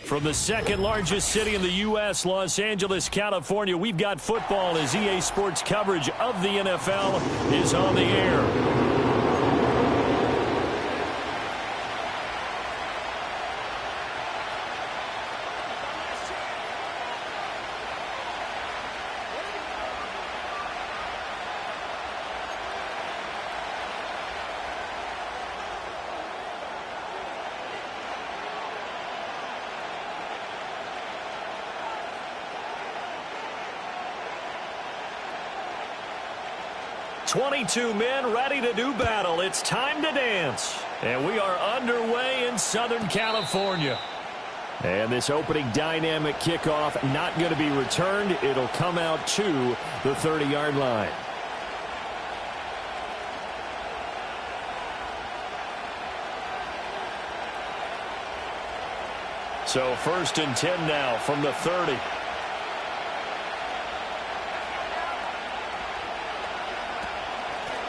From the second largest city in the U.S., Los Angeles, California, we've got football as EA Sports coverage of the NFL is on the air. 22 men ready to do battle. It's time to dance. And we are underway in Southern California. And this opening dynamic kickoff not going to be returned. It'll come out to the 30-yard line. So 1st and 10 now from the 30.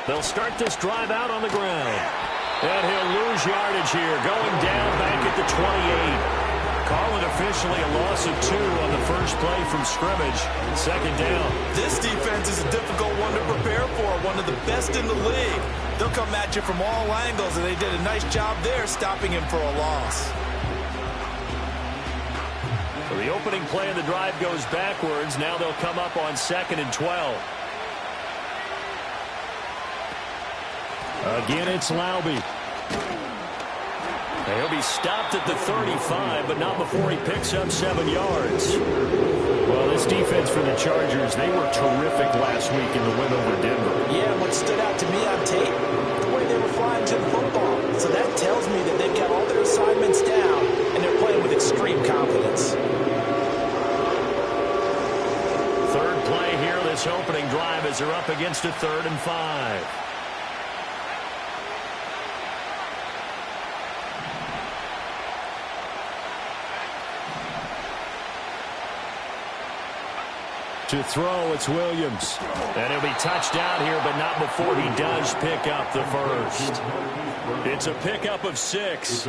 They'll start this drive out on the ground. And he'll lose yardage here, going down back at the 28. Call it officially a loss of 2 on the first play from scrimmage. 2nd down. This defense is a difficult one to prepare for, one of the best in the league. They'll come at you from all angles, and they did a nice job there stopping him for a loss. So the opening play of the drive goes backwards. Now they'll come up on 2nd and 12. Again, it's Laube. He'll be stopped at the 35, but not before he picks up 7 yards. Well, this defense for the Chargers, they were terrific last week in the win over Denver. Yeah, what stood out to me on tape, the way they were flying to the football. So that tells me that they've got all their assignments down, and they're playing with extreme confidence. 3rd play here, this opening drive, as they're up against a 3rd and 5. To throw, it's Williams. And he'll be touched out here, but not before he does pick up the first. It's a pickup of 6.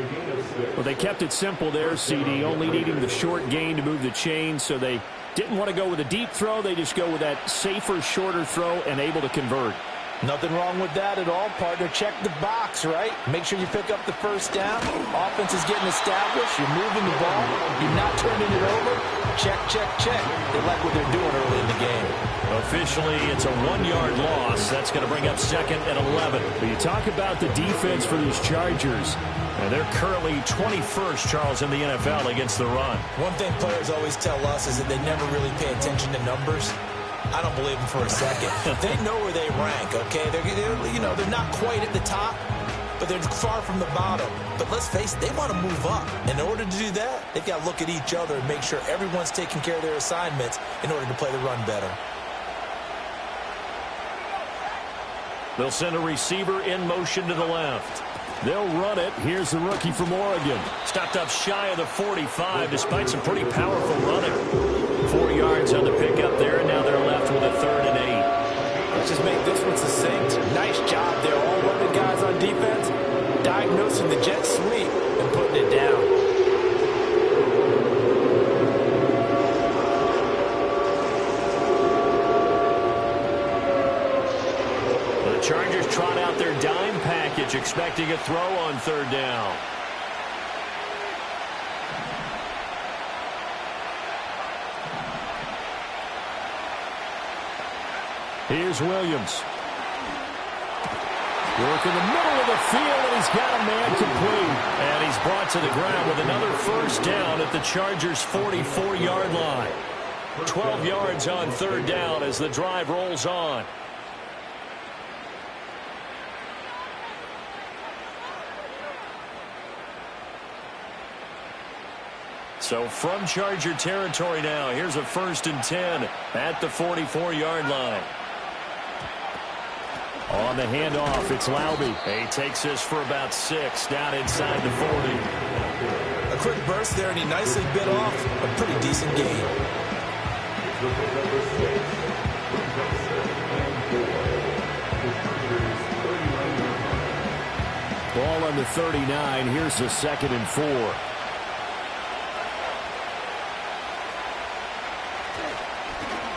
Well, they kept it simple there, CD, only needing the short gain to move the chain, so they didn't want to go with a deep throw. They just go with that safer, shorter throw and able to convert. Nothing wrong with that at all, partner. Check the box, right? Make sure you pick up the first down. Offense is getting established. You're moving the ball. You're not turning it over. Check, check, check. They like what they're doing early in the game. Officially, it's a 1-yard loss. That's going to bring up 2nd and 11. But you talk about the defense for these Chargers. And they're currently 21st, Charles, in the NFL against the run. One thing players always tell us is that they never really pay attention to numbers. I don't believe them for a second. They know where they rank, okay? They're not quite at the top, but they're far from the bottom. But let's face it, they want to move up. And in order to do that, they've got to look at each other and make sure everyone's taking care of their assignments in order to play the run better. They'll send a receiver in motion to the left. They'll run it. Here's the rookie from Oregon. Stopped up shy of the 45 despite some pretty powerful running. 4 yards on the pickup there, and now they're left with a 3rd and 8. Let's just make this one succinct. Nice job there. All 11 guys on defense diagnosing the jet sweep and putting it down. The Chargers trot out their dime package, expecting a throw on 3rd down. Here's Williams. Work in the middle of the field, and he's got a man complete. And he's brought to the ground with another 1st down at the Chargers' 44-yard line. 12 yards on 3rd down as the drive rolls on. So from Charger territory now, here's a 1st and 10 at the 44-yard line. On the handoff, it's Laube. He takes this for about 6 down inside the 40. A quick burst there, and he nicely bit off a pretty decent gain. Ball on the 39. Here's the 2nd and 4.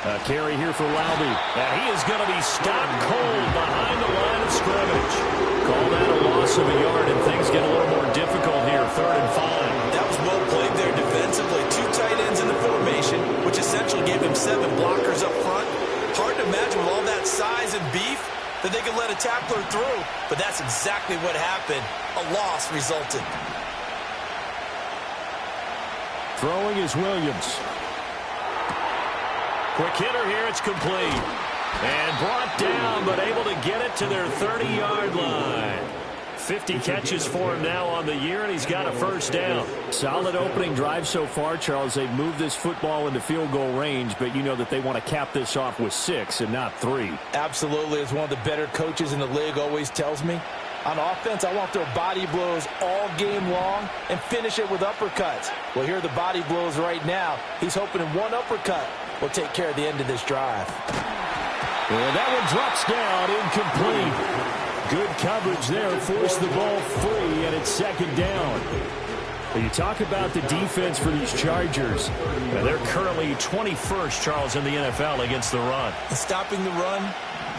A carry here for Laube. And he is going to be stopped cold behind the line of scrimmage. Call that a loss of a yard, and things get a little more difficult here. 3rd and 5. That was well played there defensively. 2 tight ends in the formation, which essentially gave him 7 blockers up front. Hard to imagine with all that size and beef that they could let a tackler through. But that's exactly what happened. A loss resulted. Throwing is Williams. Quick hitter here. It's complete. And brought down, but able to get it to their 30-yard line. 50 catches for him now on the year, and he's got a first down. Solid opening drive so far, Charles. They've moved this football into field goal range, but you know that they want to cap this off with 6 and not 3. Absolutely. As one of the better coaches in the league always tells me, on offense, I want their body blows all game long and finish it with uppercuts. Well, here are the body blows right now. He's hoping in one uppercut will take care of the end of this drive. And that one drops down, incomplete. Good coverage there, forced the ball free, and it's 2nd down. You talk about the defense for these Chargers. They're currently 21st, Charles, in the NFL against the run. And stopping the run,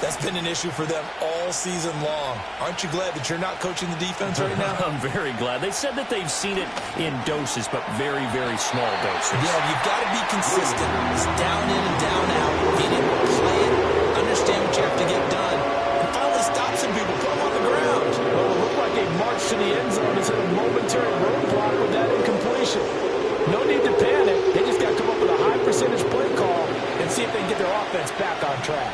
that's been an issue for them all season long. Aren't you glad that you're not coaching the defense right now? I'm very glad. They said that they've seen it in doses, but very, very small doses. Yeah, you've got to be consistent. It's down in and down out. Get it, play it, understand what you have to get done, and finally stop some people, put them on the ground. Well, it looked like a march to the end zone has hit a momentary roadblock with that incompletion. No need to panic. They just got to come up with a high percentage play call and see if they can get their offense back on track.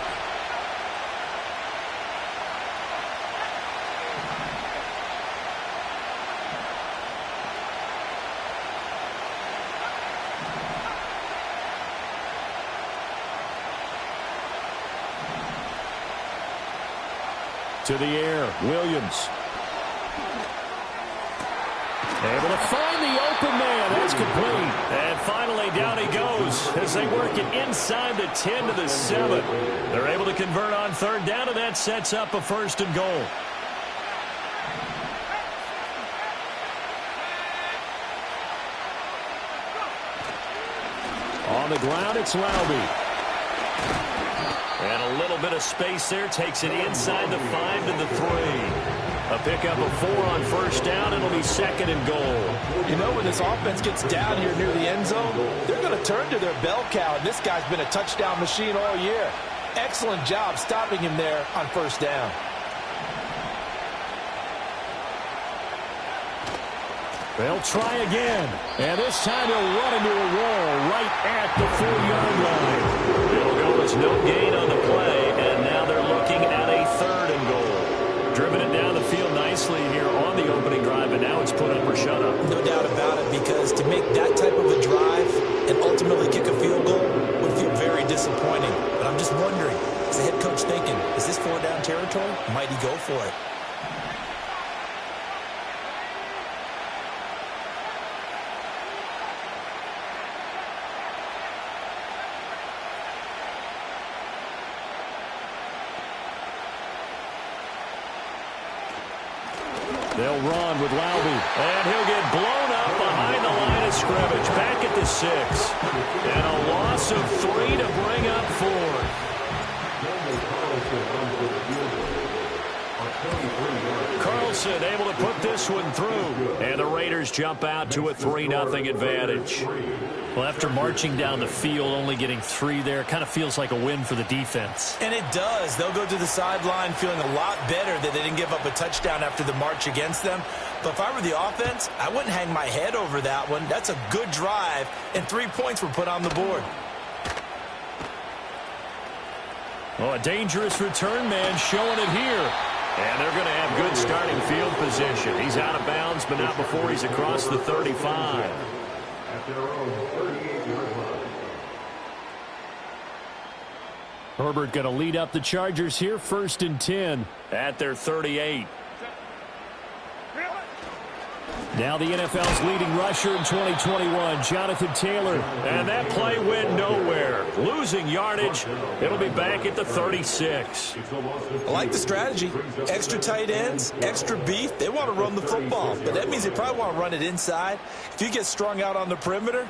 To the air, Williams. Able to find the open man. That's complete. And finally, down he goes as they work it inside the 10 to the 7. They're able to convert on 3rd down, and that sets up a 1st and goal. On the ground, it's Laube. And a little bit of space there. Takes it inside the 5 to the 3. A pickup of 4 on 1st down. It'll be 2nd and goal. You know, when this offense gets down here near the end zone, they're going to turn to their bell cow. And this guy's been a touchdown machine all year. Excellent job stopping him there on 1st down. They'll try again. And this time he'll run into a wall right at the 4-yard line. It'll go as no gain on the play. And now they're looking at a 3rd and goal. Driven it down the field nicely here on the opening drive, and now it's put up or shut up. No doubt about it, because to make that type of a drive and ultimately kick a field goal would feel very disappointing. But I'm just wondering, is the head coach thinking, is this 4-down territory? Might he go for it? They'll run with Laube, and he'll get blown up behind the line of scrimmage. Back at the 6. And a loss of 3 to bring up 4. Carlson able to put this one through. And the Raiders jump out to a 3-0 advantage. Well, after marching down the field, only getting 3 there, kind of feels like a win for the defense. And it does. They'll go to the sideline feeling a lot better that they didn't give up a touchdown after the march against them. But if I were the offense, I wouldn't hang my head over that one. That's a good drive, and 3 points were put on the board. Well, a dangerous return man showing it here. And they're going to have good starting field position. He's out of bounds, but not before he's across the 35. Herbert going to lead up the Chargers here, 1st and 10 at their 38. Now the NFL's leading rusher in 2021, Jonathan Taylor. And that play went nowhere. Losing yardage. It'll be back at the 36. I like the strategy. Extra tight ends, extra beef. They want to run the football, but that means they probably want to run it inside. If you get strung out on the perimeter,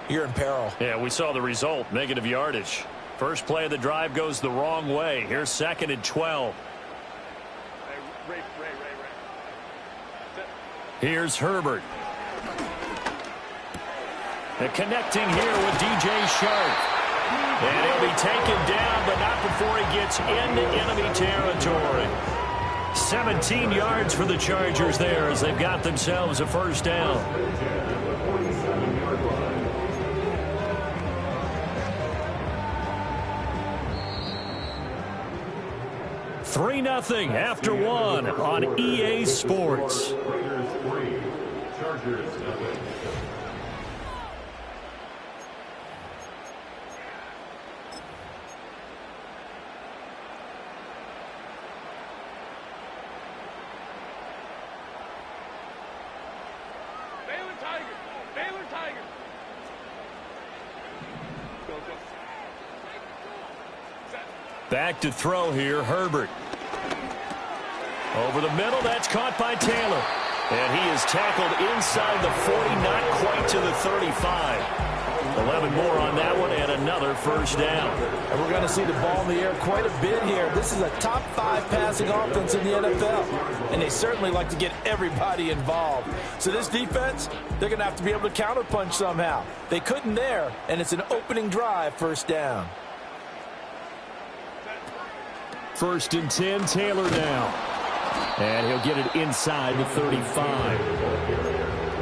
you're in peril. Yeah, we saw the result, negative yardage. First play of the drive goes the wrong way. Here's 2nd and 12. Here's Herbert. And connecting here with DJ Shark. And he'll be taken down, but not before he gets into enemy territory. 17 yards for the Chargers there as they've got themselves a first down. 3-0 after 1 on EA Sports. Back to throw here, Herbert. Over the middle, that's caught by Taylor. And he is tackled inside the 40, not quite to the 35. 11 more on that one, and another first down. And we're going to see the ball in the air quite a bit here. This is a top 5 passing offense in the NFL, and they certainly like to get everybody involved. So this defense, they're going to have to be able to counterpunch somehow. They couldn't there, and it's an opening drive, first down. 1st and 10, Taylor now. And he'll get it inside the 35.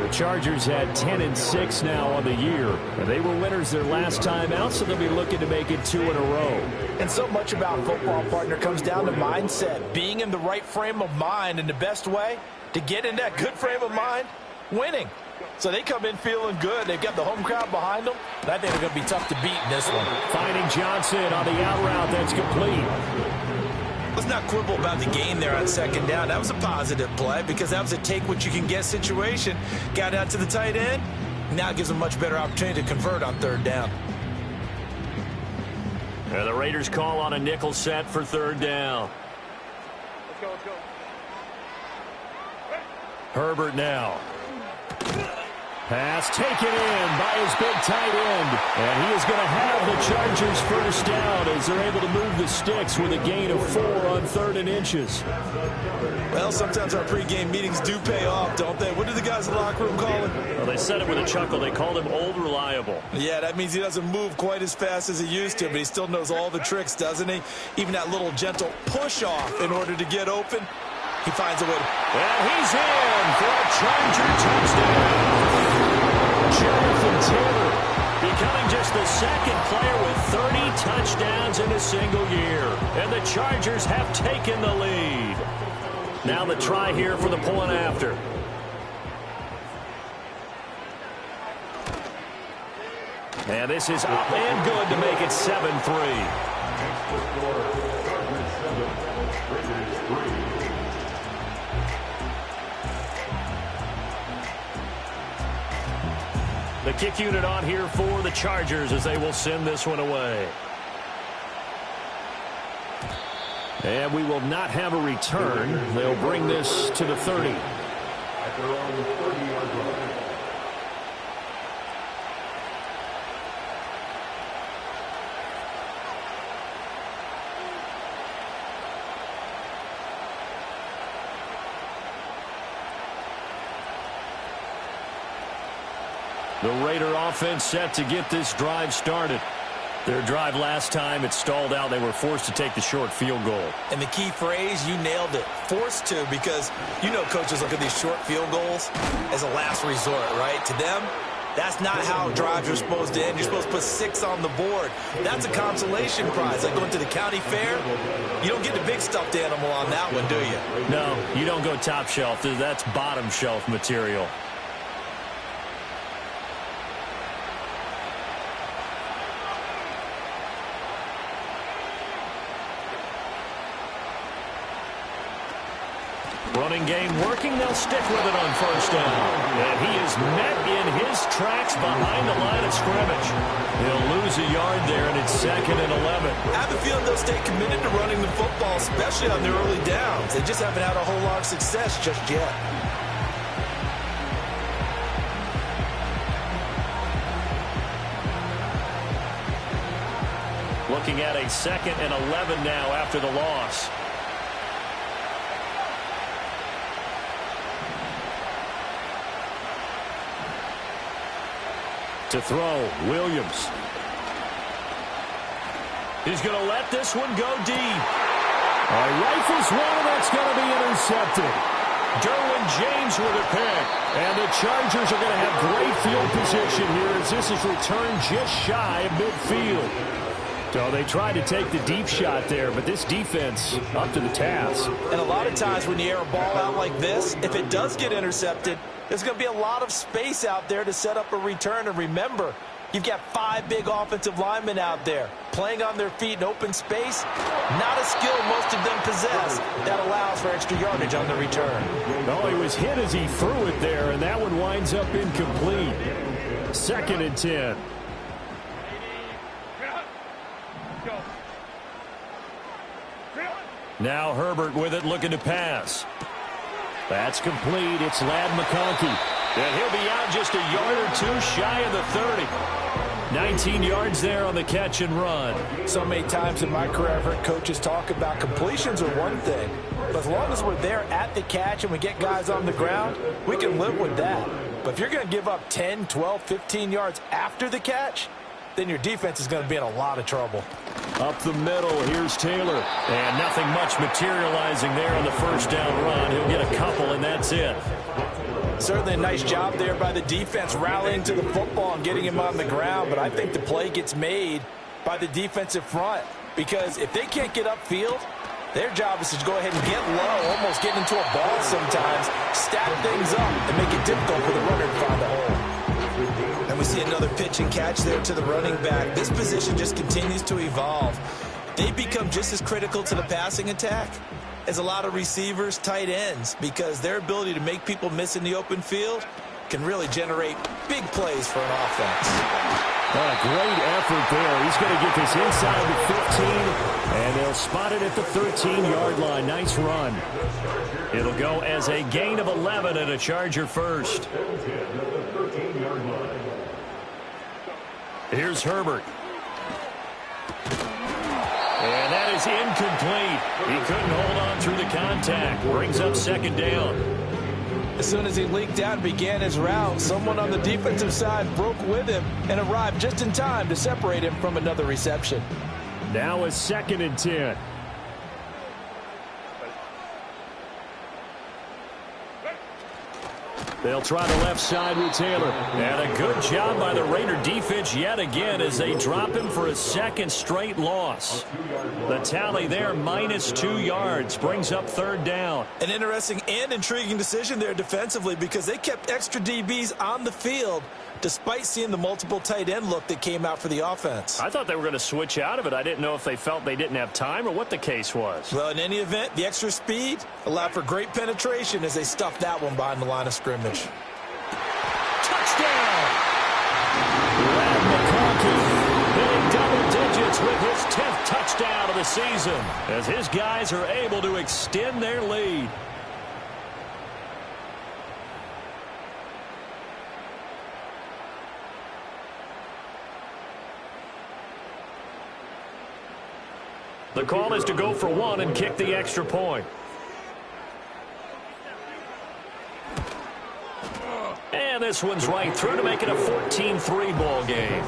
The Chargers had 10 and 6 now on the year. And they were winners their last time out, so they'll be looking to make it 2 in a row. And so much about football, partner, comes down to mindset. Being in the right frame of mind, and the best way to get in that good frame of mind, winning. So they come in feeling good. They've got the home crowd behind them. And I think they're going to be tough to beat in this one. Finding Johnson on the out route. That's complete. Let's not quibble about the gain there on 2nd down. That was a positive play because that was a take-what-you-can-get situation. Got out to the tight end. Now it gives them a much better opportunity to convert on 3rd down. And the Raiders call on a nickel set for 3rd down. Let's go, let's go. Herbert now. Pass taken in by his big tight end. And he is going to have the Chargers first down as they're able to move the sticks with a gain of 4 on 3rd and inches. Well, sometimes our pregame meetings do pay off, don't they? What do the guys in the locker room call him? Well, they said it with a chuckle. They called him Old Reliable. Yeah, that means he doesn't move quite as fast as he used to, but he still knows all the tricks, doesn't he? Even that little gentle push-off in order to get open. He finds a way to... And he's in for a Charger touchdown. Jonathan Taylor becoming just the 2nd player with 30 touchdowns in a single year. And the Chargers have taken the lead. Now the try here for the point after. And this is up and good to make it 7-3. The kick unit on here for the Chargers as they will send this one away. And we will not have a return. They'll bring this to the 30. At their own 30-yard line. The Raider offense set to get this drive started. Their drive last time, it stalled out. They were forced to take the short field goal. And the key phrase, you nailed it. Forced to, because you know coaches look at these short field goals as a last resort, right? To them, that's not how drives are supposed to end. You're supposed to put 6 on the board. That's a consolation prize. Like going to the county fair, you don't get the big stuffed animal on that one, do you? No, you don't go top shelf. That's bottom shelf material. Running game working. They'll stick with it on 1st down. And he is met in his tracks behind the line of scrimmage. He'll lose a yard there, and it's 2nd and 11. I have a feeling they'll stay committed to running the football, especially on their early downs. They just haven't had a whole lot of success just yet. Looking at a 2nd and 11 now after the loss. To throw, Williams. He's going to let this one go deep. Rifles one, and that's going to be intercepted. Derwin James with a pick. And the Chargers are going to have great field position here as this is returned just shy of midfield. So they tried to take the deep shot there, but this defense up to the task. And a lot of times when you air a ball out like this, if it does get intercepted, there's going to be a lot of space out there to set up a return. And remember, you've got 5 big offensive linemen out there playing on their feet in open space. Not a skill most of them possess that allows for extra yardage on the return. No, he was hit as he threw it there, and that one winds up incomplete. 2nd and 10. Now Herbert with it, looking to pass. That's complete. It's Ladd McConkey. And he'll be out just a yard or two shy of the 30. 19 yards there on the catch and run. So many times in my career I've heard coaches talk about completions are one thing. But as long as we're there at the catch and we get guys on the ground, we can live with that. But if you're going to give up 10, 12, 15 yards after the catch, then your defense is going to be in a lot of trouble. Up the middle, here's Taylor. And nothing much materializing there on the first down run. He'll get a couple, and that's it. Certainly a nice job there by the defense rallying to the football and getting him on the ground. But I think the play gets made by the defensive front. Because if they can't get upfield, their job is to go ahead and get low, almost get into a ball sometimes, stack things up, and make it difficult for the runner to find the hole. And we see another pitch and catch there to the running back. This position just continues to evolve. They become just as critical to the passing attack as a lot of receivers, tight ends, because their ability to make people miss in the open field can really generate big plays for an offense. A great effort there. He's going to get this inside the 15, and they'll spot it at the 13-yard line. Nice run. It'll go as a gain of 11 and a Charger first. Here's Herbert. And that is incomplete. He couldn't hold on through the contact. Brings up 2nd down. As soon as he leaked out and began his route, someone on the defensive side broke with him and arrived just in time to separate him from another reception. Now a 2nd and 10. They'll try the left side with Taylor. And a good job by the Raider defense yet again as they drop him for a 2nd straight loss. The tally there, -2 yards, brings up 3rd down. An interesting and intriguing decision there defensively because they kept extra DBs on the field despite seeing the multiple tight end look that came out for the offense. I thought they were going to switch out of it. I didn't know if they felt they didn't have time or what the case was. Well, in any event, the extra speed allowed for great penetration as they stuffed that one behind the line of scrimmage. Touchdown! Ladd McConkey hitting double digits with his 10th touchdown of the season as his guys are able to extend their lead. The call is to go for 1 and kick the extra point. And this one's right through to make it a 14-3 ball game.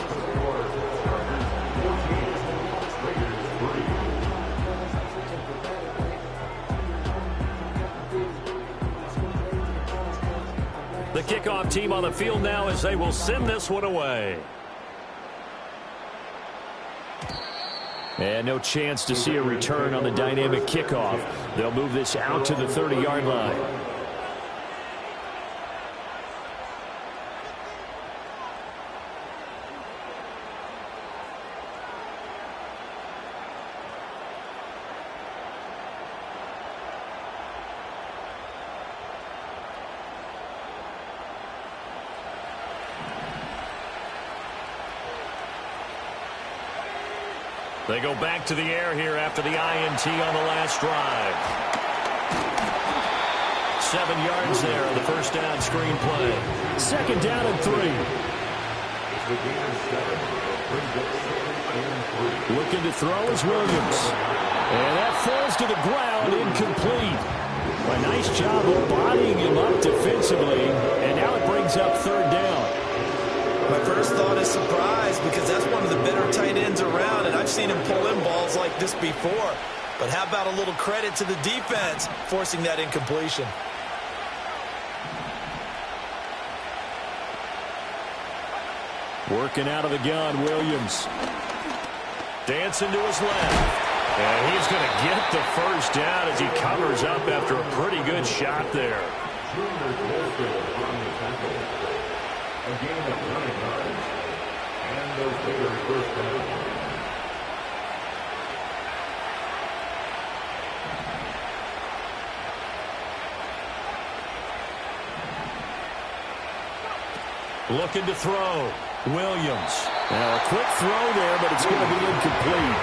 The kickoff team on the field now as they will send this one away. And no chance to see a return on the dynamic kickoff. They'll move this out to the 30-yard line. They go back to the air here after the INT on the last drive. 7 yards there on the first down screen play. 2nd down and 3. Looking to throw is Williams. And that falls to the ground, incomplete. A nice job of bodying him up defensively, and now it brings up third down. My first thought is surprise, because that's one of the better tight ends around, and I've seen him pull in balls like this before. But how about a little credit to the defense forcing that incompletion? Working out of the gun, Williams. Dancing to his left. And he's going to get the first down as he covers up after a pretty good shot there. Looking to throw. Williams. Now a quick throw there, but it's going to be incomplete.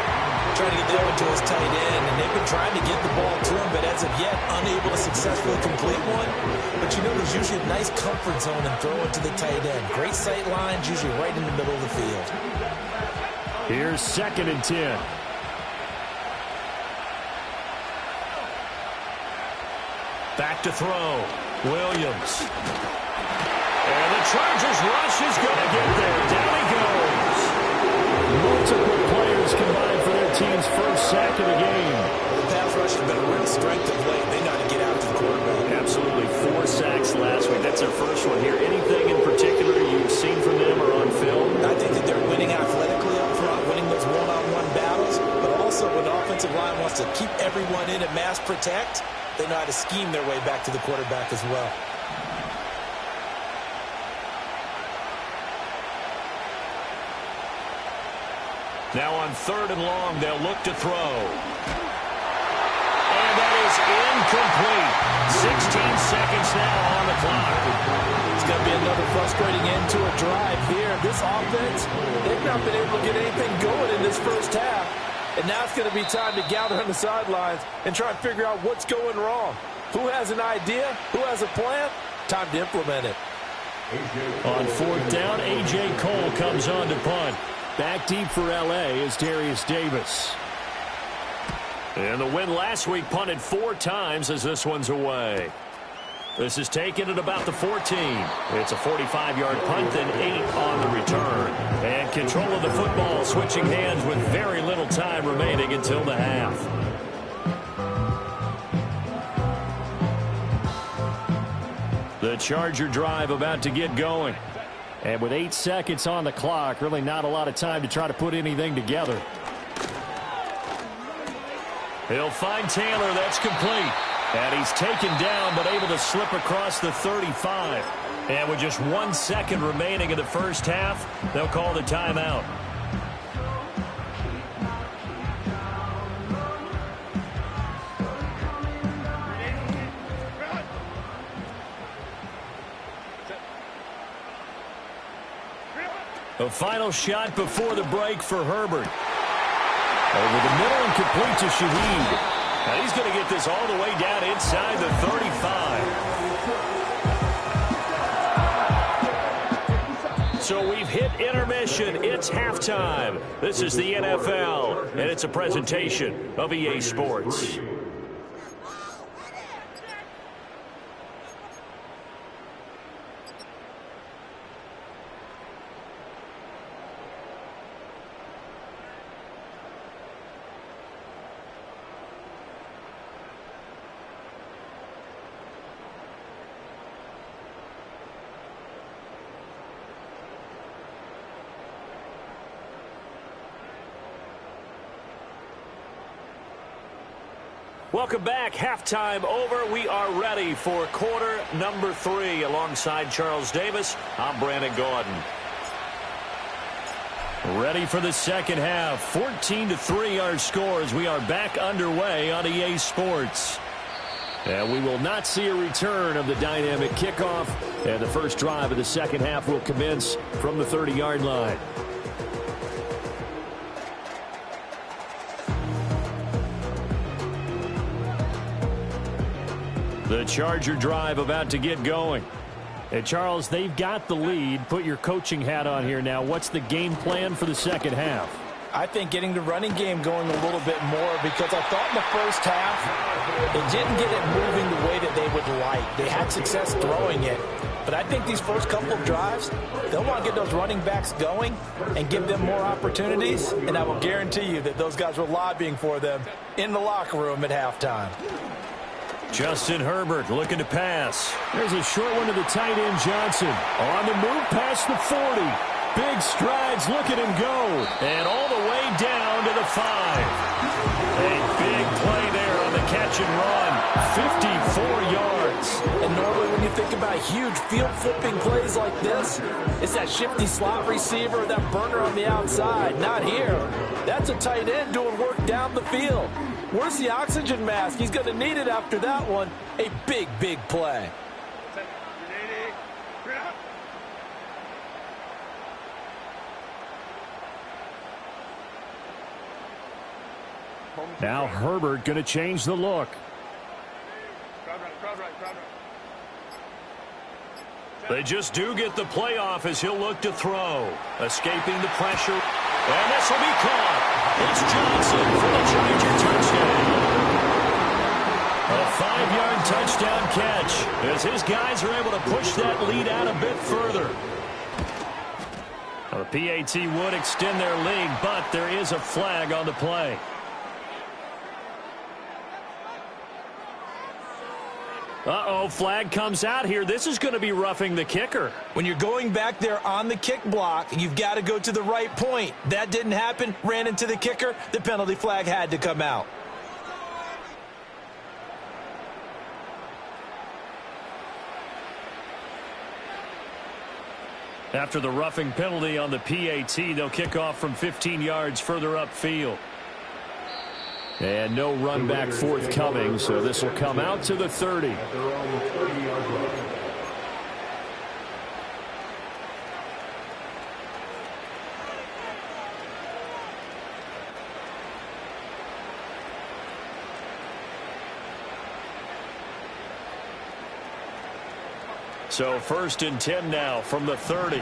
Trying to get that one to his tight end, and they've been trying to get the ball to him, but as of yet, unable to successfully complete one. But you know, there's usually a nice comfort zone in throwing to the tight end. Great sight lines, usually right in the middle of the field. Here's 2nd and 10. Back to throw. Williams. And the Chargers rush is going to get there. Down he goes. Multiple players combined for their team's first sack of the game. The pass rush has been a real strength of late. They know how to get out to the quarterback. Absolutely. 4 sacks last week. That's their first one here. Anything in particular you've seen from them or on film? I think that they're winning athletically up front, winning those one-on-one battles, but also when the offensive line wants to keep everyone in and mass protect, they know how to scheme their way back to the quarterback as well. Now on 3rd and long, they'll look to throw. And that is incomplete. 16 seconds now on the clock. It's going to be another frustrating end to a drive here. This offense, they've not been able to get anything going in this first half. And now it's going to be time to gather on the sidelines and try and figure out what's going wrong. Who has an idea? Who has a plan? Time to implement it. On 4th down, A.J. Cole comes on to punt. Back deep for L.A. is Darius Davis. And the win last week punted 4 times as this one's away. This is taken at about the 14. It's a 45-yard punt, then 8 on the return. And control of the football switching hands with very little time remaining until the half. The Charger drive about to get going. And with 8 seconds on the clock, really not a lot of time to try to put anything together. He'll find Taylor. That's complete. And he's taken down, but able to slip across the 35. And with just 1 second remaining in the first half, they'll call the timeout. A final shot before the break for Herbert. Over the middle and complete to Shaheed. And he's going to get this all the way down inside the 35. So we've hit intermission. It's halftime. This is the NFL, and it's a presentation of EA Sports. Welcome back. Halftime over. We are ready for quarter number 3. Alongside Charles Davis, I'm Brandon Gaudin. Ready for the second half. 14-3 our score as we are back underway on EA Sports. And we will not see a return of the dynamic kickoff. And the first drive of the second half will commence from the 30-yard line. The Charger drive about to get going. And Charles, they've got the lead. Put your coaching hat on here now. What's the game plan for the second half? I think getting the running game going a little bit more, because I thought in the first half they didn't get it moving the way that they would like. They had success throwing it. But I think these first couple of drives, they'll want to get those running backs going and give them more opportunities. And I will guarantee you that those guys were lobbying for them in the locker room at halftime. Justin Herbert looking to pass. There's a short one to the tight end, Johnson. On the move past the 40. Big strides, look at him go. And all the way down to the 5. A big play there on the catch and run. 54 yards. And normally when you think about huge field flipping plays like this, it's that shifty slot receiver, that burner on the outside. Not here. That's a tight end doing work down the field. Where's the oxygen mask? He's going to need it after that one. A big, big play. Now Herbert going to change the look. They just do get the playoff as he'll look to throw. Escaping the pressure. And this will be caught. It's Johnson for the Charger touchdown. A 5-yard touchdown catch as his guys are able to push that lead out a bit further. The PAT would extend their lead, but there is a flag on the play. Uh-oh, flag comes out here. This is going to be roughing the kicker. When you're going back there on the kick block, you've got to go to the right point. That didn't happen. Ran into the kicker. The penalty flag had to come out. After the roughing penalty on the PAT, they'll kick off from 15 yards further upfield. And no run back forthcoming, so this will come out to the 30. So 1st and 10 now from the 30.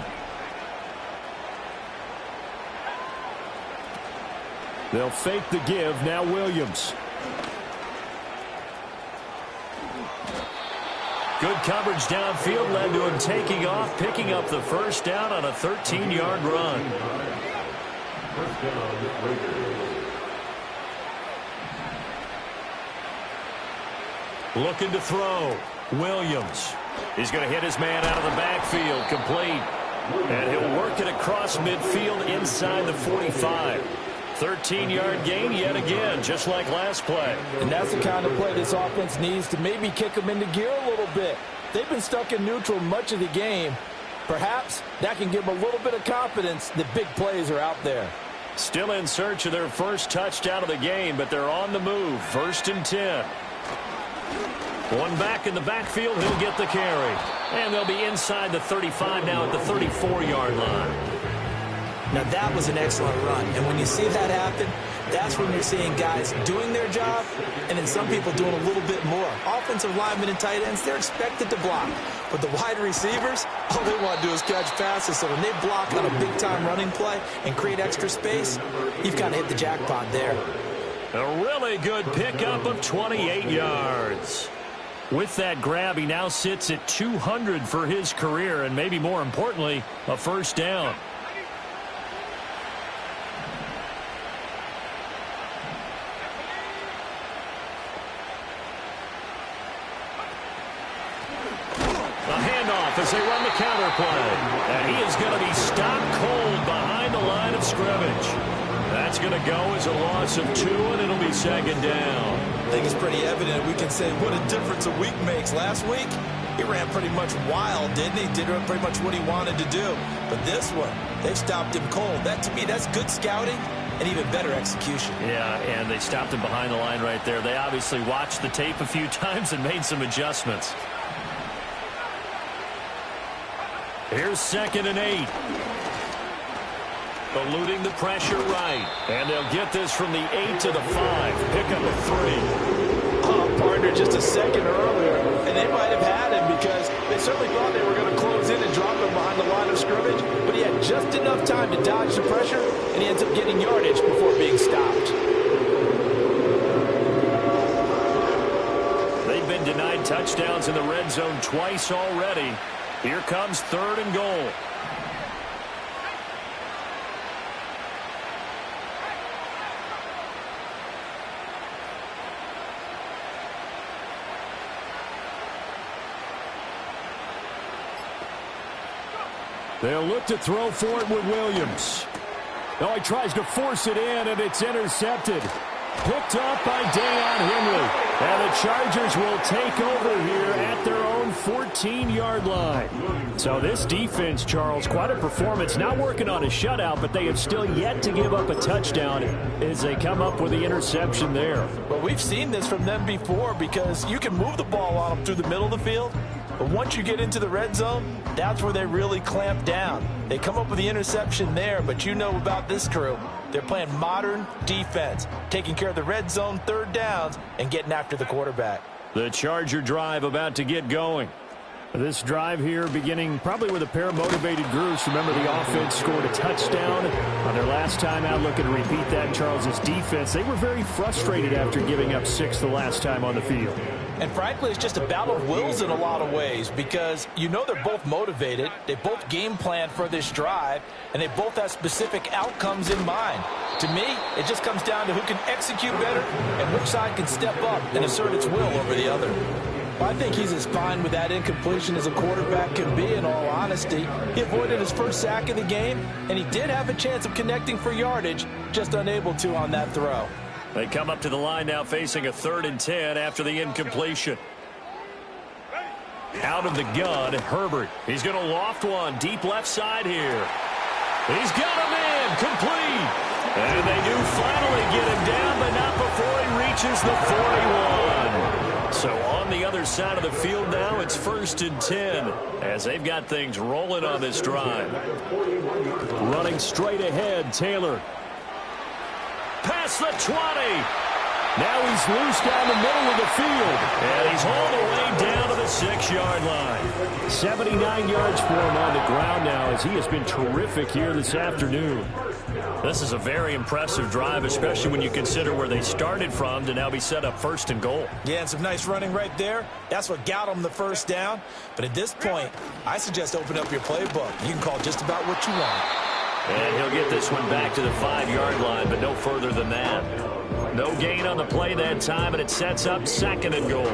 They'll fake the give. Now Williams. Good coverage downfield led to him taking off, picking up the first down on a 13-yard run. Looking to throw. Williams. He's going to hit his man out of the backfield. Complete. And he'll work it across midfield inside the 45. 13-yard gain yet again, just like last play. And that's the kind of play this offense needs to maybe kick them into gear a little bit. They've been stuck in neutral much of the game. Perhaps that can give them a little bit of confidence that big plays are out there. Still in search of their first touchdown of the game, but they're on the move. 1st and 10. One back in the backfield, he'll get the carry. And they'll be inside the 35 now at the 34-yard line. Now that was an excellent run, and when you see that happen, that's when you're seeing guys doing their job and then some people doing a little bit more. Offensive linemen and tight ends, they're expected to block. But the wide receivers, all they want to do is catch passes. So when they block on a big-time running play and create extra space, you've kind of hit the jackpot there. A really good pickup of 28 yards. With that grab, he now sits at 200 for his career, and maybe more importantly, a first down. As they run the counter play. And he is going to be stopped cold behind the line of scrimmage. That's going to go as a loss of 2, and it'll be 2nd down. I think it's pretty evident. We can say what a difference a week makes. Last week, he ran pretty much wild, didn't he? Did pretty much what he wanted to do. But this one, they stopped him cold. That, to me, that's good scouting and even better execution. Yeah, and they stopped him behind the line right there. They obviously watched the tape a few times and made some adjustments. Here's 2nd and 8. Eluding the pressure right. And they'll get this from the 8 to the 5. Pick up a 3. Oh, partner, just a second earlier, and they might have had him because They certainly thought they were going to close in and drop him behind the line of scrimmage, but he had just enough time to dodge the pressure, and he ends up getting yardage before being stopped. They've been denied touchdowns in the red zone twice already. Here comes 3rd and goal. They'll look to throw for it with Williams. Oh, he tries to force it in, and it's intercepted. Picked up by Deion Henry. And the Chargers will take over here at their own 14-yard line. So this defense, Charles, quite a performance. Not working on a shutout, but they have still yet to give up a touchdown as they come up with the interception there. Well, we've seen this from them before because you can move the ball on them through the middle of the field. But once you get into the red zone, that's where they really clamp down. They come up with the interception there, but you know about this crew. They're playing modern defense, taking care of the red zone 3rd downs and getting after the quarterback. The Charger drive about to get going. This drive here beginning probably with a pair of motivated groups. Remember, the offense scored a touchdown on their last time out. Looking to repeat that. Charles's defense, they were very frustrated after giving up 6 the last time on the field. And frankly, it's just a battle of wills in a lot of ways because you know they're both motivated. They both game plan for this drive, and they both have specific outcomes in mind. To me, it just comes down to who can execute better and which side can step up and assert its will over the other. I think he's as fine with that incompletion as a quarterback can be, in all honesty. He avoided his first sack of the game, and he did have a chance of connecting for yardage, just unable to on that throw. They come up to the line now facing a 3rd and 10 after the incompletion. Out of the gun, Herbert. He's going to loft one deep left side here. He's got him in, complete. And they do finally get him down, but not before he reaches the 41. So on the other side of the field now, it's 1st and 10 as they've got things rolling on this drive. Running straight ahead, Taylor. Past the 20. Now he's loose down the middle of the field. And he's all the way down to the 6-yard line. 79 yards for him on the ground now as he has been terrific here this afternoon. This is a very impressive drive, especially when you consider where they started from to now be set up 1st and goal. Yeah, and some nice running right there. That's what got them the 1st down. But at this point, I suggest open up your playbook. You can call just about what you want. And he'll get this one back to the 5-yard line, but no further than that. No gain on the play that time, and it sets up 2nd and goal.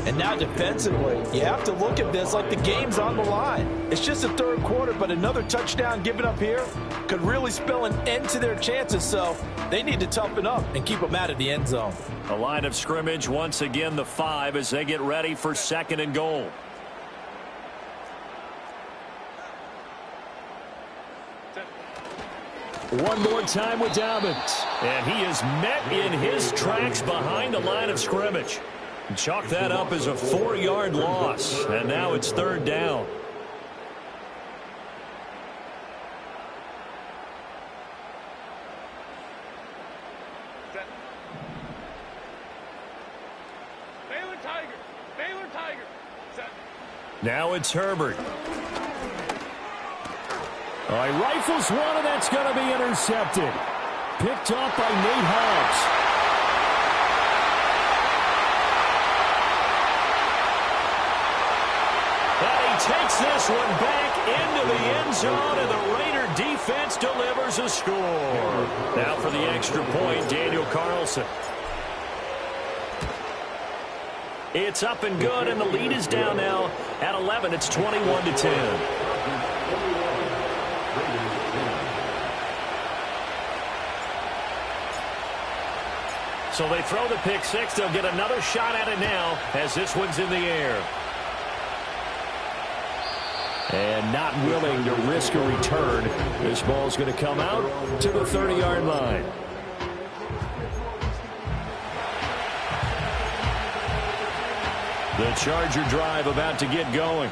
And now defensively, you have to look at this like the game's on the line. It's just the 3rd quarter, but another touchdown given up here could really spell an end to their chances, so they need to toughen up and keep them out of the end zone. A line of scrimmage, once again the 5 as they get ready for 2nd and goal. One more time with Dobbins. And he is met in his tracks behind the line of scrimmage. Chalk that up as a 4-yard loss. And now it's 3rd down. Baylor Tiger. Baylor Tiger. Set. Now it's Herbert. All right, rifles one, and that's going to be intercepted. Picked up by Nate Hobbs. And he takes this one back into the end zone, and the Raider defense delivers a score. Now for the extra point, Daniel Carlson. It's up and good, and the lead is down now at 11. It's 21-10. So they throw the pick 6. They'll get another shot at it now as this one's in the air. And not willing to risk a return. This ball's going to come out to the 30-yard line. The Charger drive about to get going.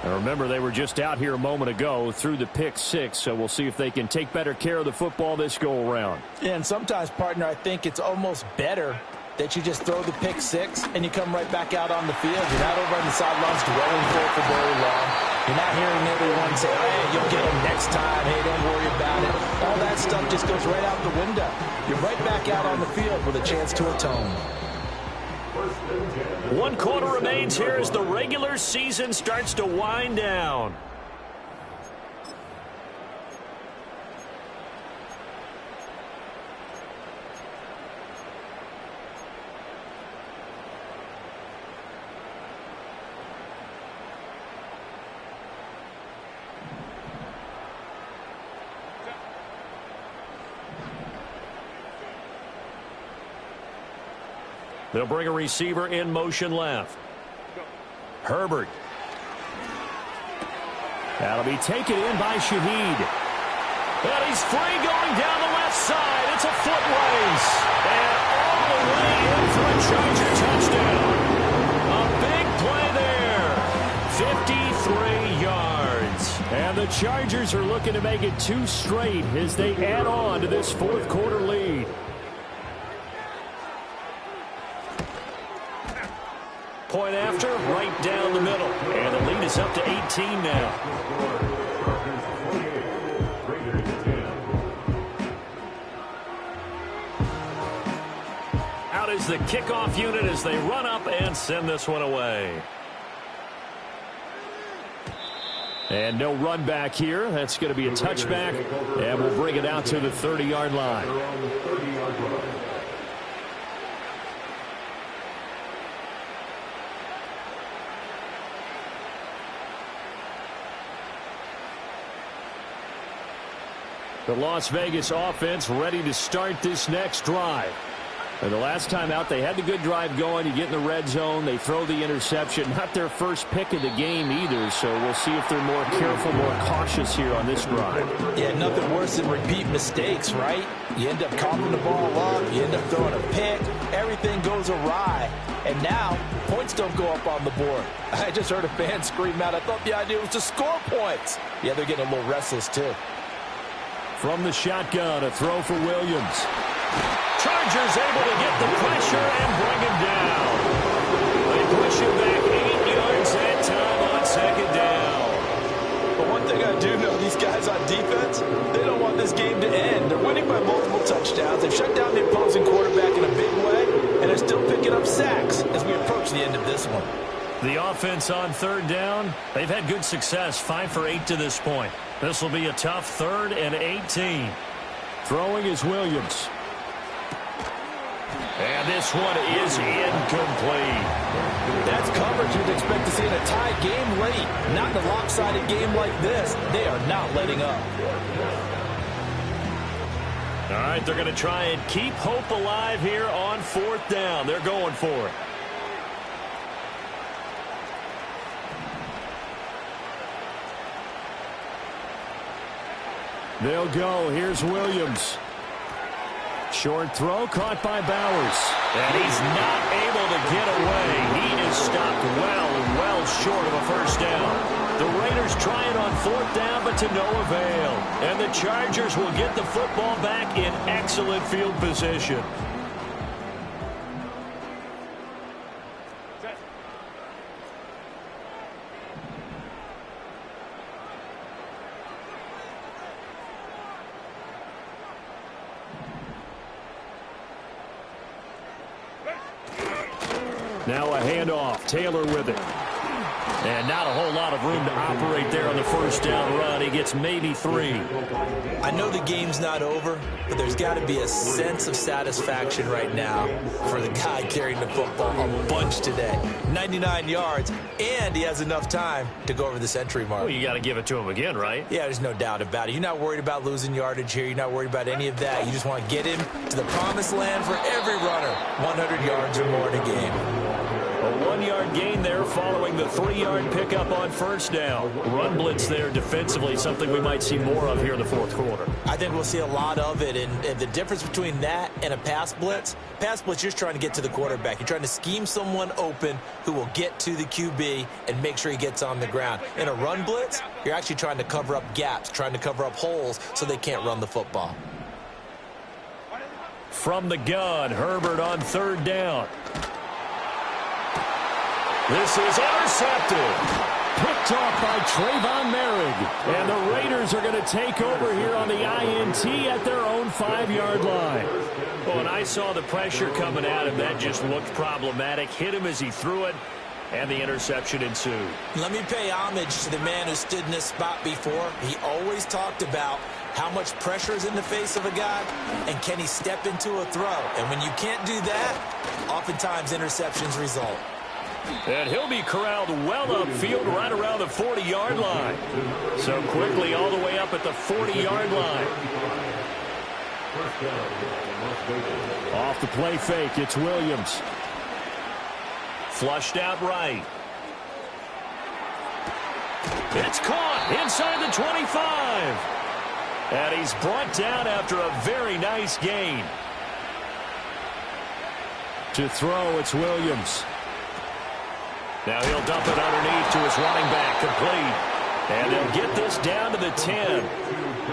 And remember, they were just out here a moment ago through the pick 6, so we'll see if they can take better care of the football this go-around. And sometimes, partner, I think it's almost better that you just throw the pick six and you come right back out on the field. You're not over on the sidelines dwelling for very long. You're not hearing everyone say, hey, you'll get them next time. Hey, don't worry about it. All that stuff just goes right out the window. You're right back out on the field with a chance to atone. 1 quarter remains here as the regular season starts to wind down. They'll bring a receiver in motion left. Herbert. That'll be taken in by Shaheed. And he's free going down the left side. It's a foot race. And all the way in for a Charger touchdown. A big play there. 53 yards. And the Chargers are looking to make it 2 straight as they add on to this 4th quarter lead. Point after, right down the middle. And the lead is up to 18 now. Out is the kickoff unit as they run up and send this one away. And no run back here. That's going to be a touchback. And we'll bring it out to the 30-yard line. The Las Vegas offense ready to start this next drive. And the last time out, they had the good drive going. You get in the red zone, they throw the interception. Not their first pick of the game either, so we'll see if they're more careful, more cautious here on this drive. Yeah, nothing worse than repeat mistakes, right? You end up coughing the ball up, you end up throwing a pick, everything goes awry. And now, points don't go up on the board. I just heard a fan scream out, I thought the idea was to score points. Yeah, they're getting a little restless too. From the shotgun, a throw for Williams. Chargers able to get the pressure and bring him down. They push him back 8 yards that time on 2nd down. But one thing I do know, these guys on defense, they don't want this game to end. They're winning by multiple touchdowns. They've shut down the opposing quarterback in a big way, and they're still picking up sacks as we approach the end of this one. The offense on 3rd down, they've had good success, 5 for 8 to this point. This will be a tough 3rd and 18. Throwing is Williams. And this one is incomplete. That's coverage you'd expect to see in a tie game late. Not in a lopsided game like this. They are not letting up. All right, they're going to try and keep hope alive here on 4th down. They're going for it. They'll go. Here's Williams. Short throw caught by Bowers. And he's not able to get away. He is stopped well short of a 1st down. The Raiders try it on 4th down, but to no avail. And the Chargers will get the football back in excellent field position. Now a handoff. Taylor with it. And not a whole lot of room to operate there on the 1st down run. He gets maybe 3. I know the game's not over, but there's got to be a sense of satisfaction right now for the guy carrying the football a bunch today. 99 yards, and he has enough time to go over the century mark. Well, you got to give it to him again, right? Yeah, there's no doubt about it. You're not worried about losing yardage here. You're not worried about any of that. You just want to get him to the promised land for every runner. 100 yards or more in a game. A 1-yard gain there following the 3-yard pickup on 1st down. Run blitz there defensively, something we might see more of here in the 4th quarter. I think we'll see a lot of it, and the difference between that and a pass blitz, you're just trying to get to the quarterback. You're trying to scheme someone open who will get to the QB and make sure he gets on the ground. In a run blitz, you're actually trying to cover up gaps, trying to cover up holes so they can't run the football. from the gun. Herbert on third down. This is intercepted. Picked off by Trayvon Merrick. And the Raiders are going to take over here on the INT at their own 5-yard line. Well, and I saw the pressure coming at him. That just looked problematic. Hit him as he threw it, and the interception ensued. Let me pay homage to the man who stood in this spot before. He always talked about how much pressure is in the face of a guy, and can he step into a throw. And when you can't do that, oftentimes interceptions result. And he'll be corralled well upfield right around the 40-yard line. So quickly all the way up at the 40-yard line. Off the play fake, it's Williams. Flushed out right. It's caught inside the 25. And he's brought down after a very nice gain. To throw, it's Williams. Now he'll dump it underneath to his running back, complete. And they'll get this down to the 10.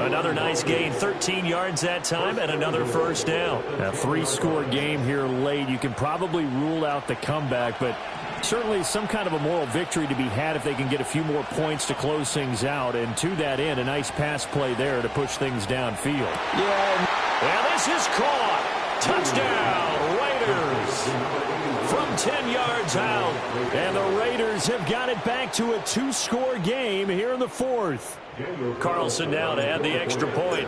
Another nice gain, 13 yards that time, and another first down. A 3-score game here late. You can probably rule out the comeback, but certainly some kind of a moral victory to be had if they can get a few more points to close things out. And to that end, a nice pass play there to push things downfield. Yeah. Well, this is caught. Touchdown, Raiders. From 10 yards out, and the Raiders have got it back to a 2-score game here in the 4th. Carlson now to add the extra point.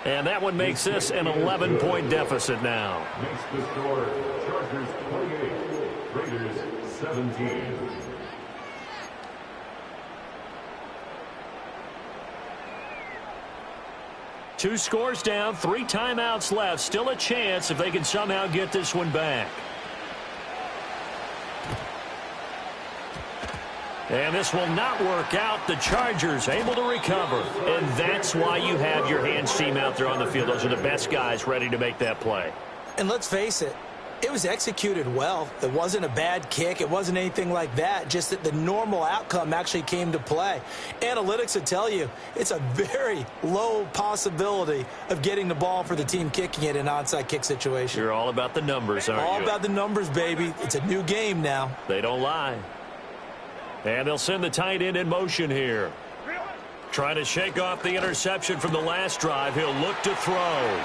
And that one makes this an 11-point deficit now. Makes the score Chargers 28, Raiders 17. Two scores down, 3 timeouts left. Still a chance if they can somehow get this one back. And this will not work out. The Chargers able to recover. And that's why you have your hands team out there on the field. Those are the best guys ready to make that play. And let's face it, it was executed well. It wasn't a bad kick. It wasn't anything like that. Just that the normal outcome actually came to play. Analytics will tell you it's a very low possibility of getting the ball for the team kicking it in an onside kick situation. You're all about the numbers, aren't you? All about the numbers, baby. It's a new game now. They don't lie. And they'll send the tight end in motion here. Trying to shake off the interception from the last drive. He'll look to throw.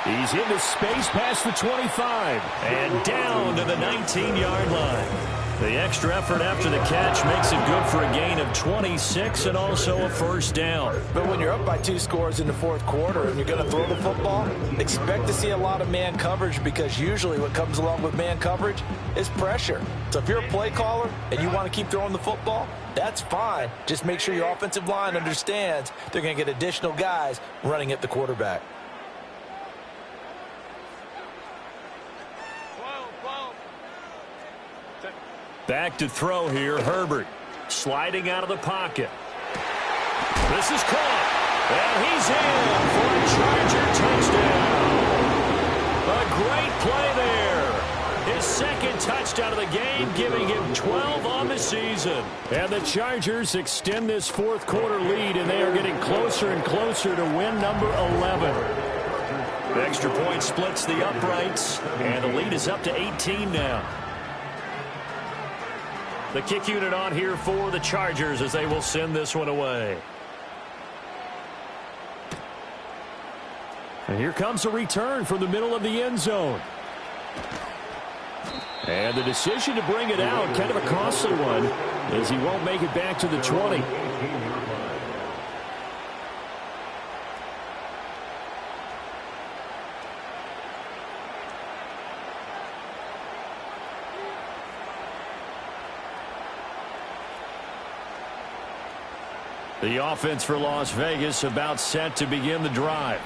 He's into space past the 25 and down to the 19-yard line. The extra effort after the catch makes it good for a gain of 26 and also a first down. But when you're up by 2 scores in the 4th quarter and you're going to throw the football, expect to see a lot of man coverage, because usually what comes along with man coverage is pressure. So if you're a play caller and you want to keep throwing the football, that's fine. Just make sure your offensive line understands they're going to get additional guys running at the quarterback. Back to throw here, Herbert. Sliding out of the pocket. This is caught. And he's in for a Charger touchdown. A great play there. His second touchdown of the game, giving him 12 on the season. And the Chargers extend this 4th quarter lead, and they are getting closer and closer to win number 11. The extra point splits the uprights, and the lead is up to 18 now. The kick unit on here for the Chargers as they will send this one away. And here comes a return from the middle of the end zone. And the decision to bring it out, kind of a costly one, as he won't make it back to the 20. The offense for Las Vegas about set to begin the drive.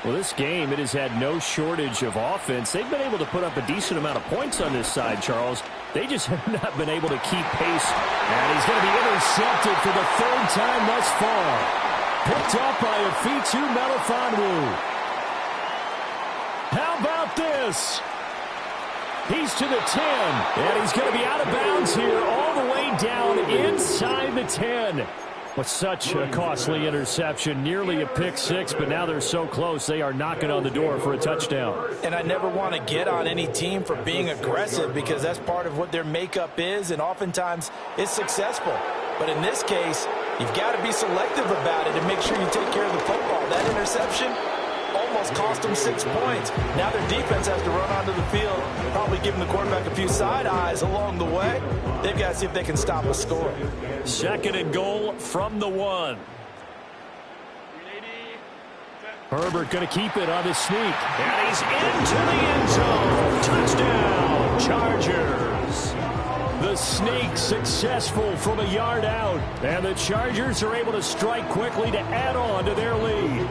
Well, this game, it has had no shortage of offense. They've been able to put up a decent amount of points on this side, Charles. They just have not been able to keep pace. And he's going to be intercepted for the 3rd time thus far. Picked up by Afitu Melifonwu. How about this? He's to the 10, and he's going to be out of bounds here all the way down inside the 10. With such a costly interception, nearly a pick six, but now they're so close they are knocking on the door for a touchdown. And I never want to get on any team for being aggressive because that's part of what their makeup is, and oftentimes it's successful. But in this case, you've got to be selective about it and make sure you take care of the football. That interception almost cost them 6 points. Now their defense has to run onto the field, probably giving the quarterback a few side eyes along the way. They've got to see if they can stop a score. 2nd and goal from the 1. Herbert going to keep it on the sneak. And he's into the end zone. Touchdown, Chargers. The sneak successful from a yard out. And the Chargers are able to strike quickly to add on to their lead.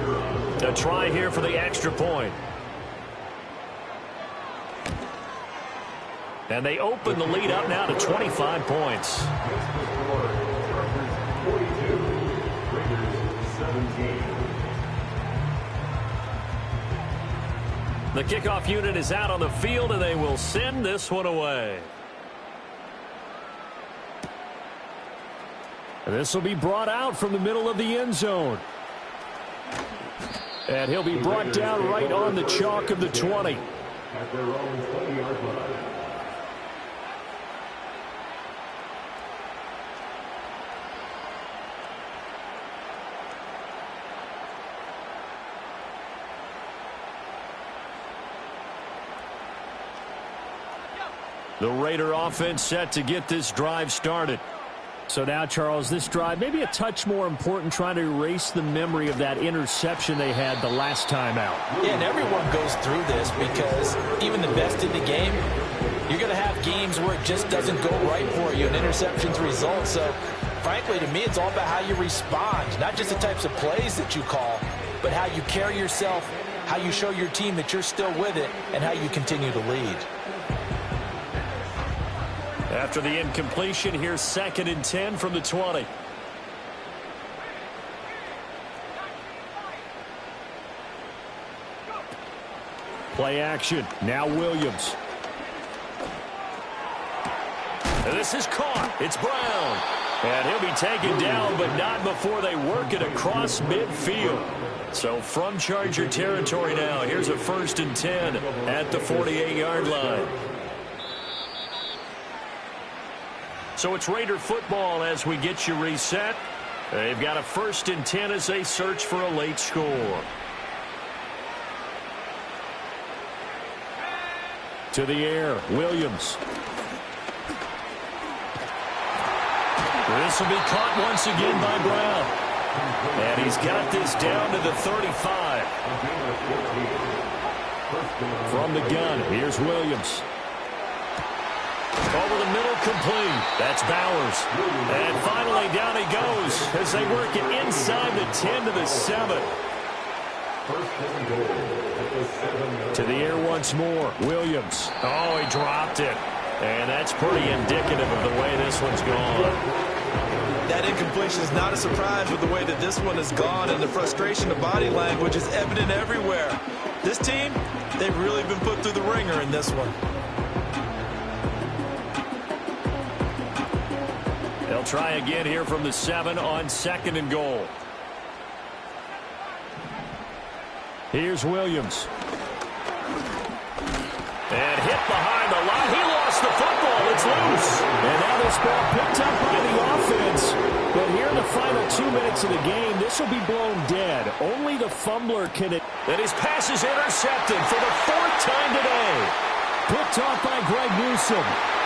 A try here for the extra point. And they open the lead up now to 25 points. The kickoff unit is out on the field, and they will send this one away. And this will be brought out from the middle of the end zone. And he'll be brought down right on the chalk of the 20. At their own 20-yard line. The Raider offense set to get this drive started. So now, Charles, this drive maybe a touch more important, trying to erase the memory of that interception they had the last time out. Yeah, and everyone goes through this because even the best in the game, you're going to have games where it just doesn't go right for you and interceptions result. So, frankly, to me, it's all about how you respond, not just the types of plays that you call, but how you carry yourself, how you show your team that you're still with it, and how you continue to lead. After the incompletion, here's 2nd and 10 from the 20. Play action. Now Williams. And this is caught. It's Brown. And he'll be taken down, but not before they work it across midfield. So from Charger territory now, here's a 1st and 10 at the 48-yard line. So it's Raider football as we get you reset. They've got a 1st and 10 as they search for a late score. To the air, Williams. This will be caught once again by Brown. And he's got this down to the 35. From the gun, here's Williams. Over the middle, complete. That's Bowers. And finally, down he goes as they work it inside the 10 to the 7. To the air once more. Williams. Oh, he dropped it. And that's pretty indicative of the way this one's gone. That incompletion is not a surprise with the way that this one has gone, and the frustration of body language is evident everywhere. This team, they've really been put through the ringer in this one. They'll try again here from the 7 on 2nd and goal. Here's Williams. And hit behind the line. He lost the football. It's loose. And now this ball picked up by the offense. But here in the final 2 minutes of the game, this will be blown dead. Only the fumbler can it. And his pass is intercepted for the 4th time today. Picked off by Greg Newsome.